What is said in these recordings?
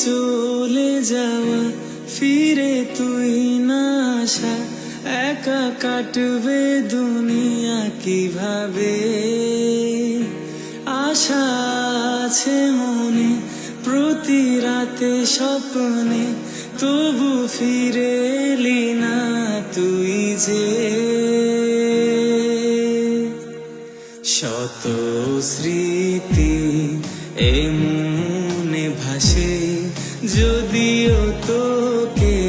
চলে যাওয়া, ফিরে তুই না আসা, একা কাটবে দুনিয়া কিভাবে। আশা আছে মনে প্রতি রাতে স্বপ্নে, তবু ফিরে এলি না তুই যে। শত স্মৃতি এ মনে ভাসে, যদিও তোকে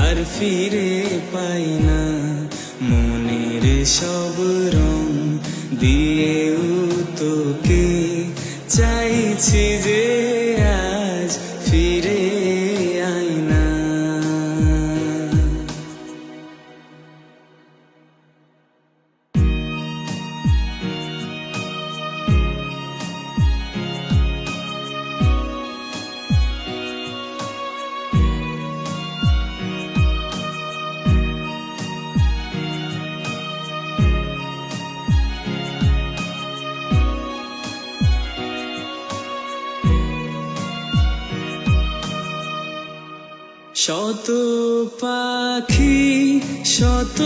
আর ফিরে পাই না। মনের সব রং দিয়েও তোকে চাইছি যে আজ ফিরে আয় না। শত পাখি শত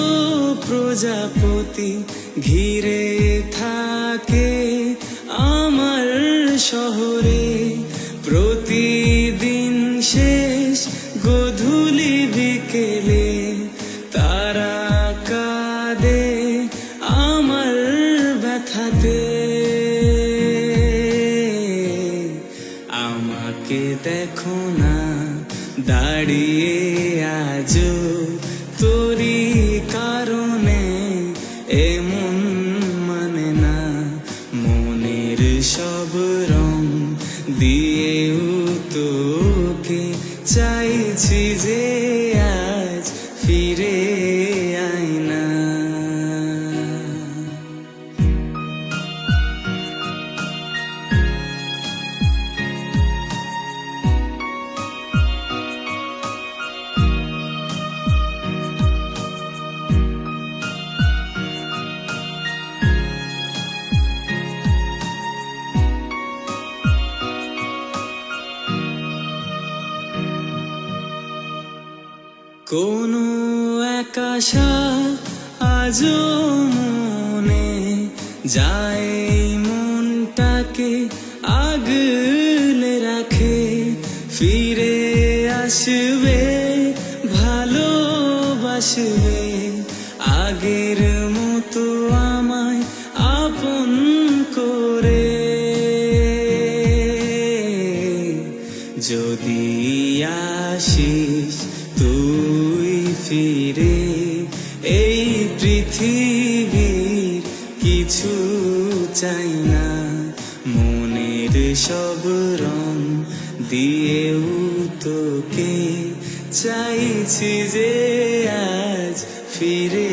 প্রজাপতি ঘিরে থাকে আমার শহরে। প্রতিদিন শেষ গধূলি বিকেলে তারা কাঁদে আমার ব্যথাতে। আমাকে দেখো না দাঁড়িয়ে আজও তোরই কারণে, এমন মানে না। মনের সব রং দিয়েও তোকে চাইছি যে আজ ফিরে আয় না। কোনো এক আশা আজও মনে যায়, মনটাকে আগলে রাখে। ফিরে আসবে ভালোবাসবে আগের মতো আমায় আপন করে। যদি আসিস তুই ফিরে, এই পৃথিবীর কিছু চাই না। মনের সব রং দিয়েও তোকে চাইছি যে আজ ফিরে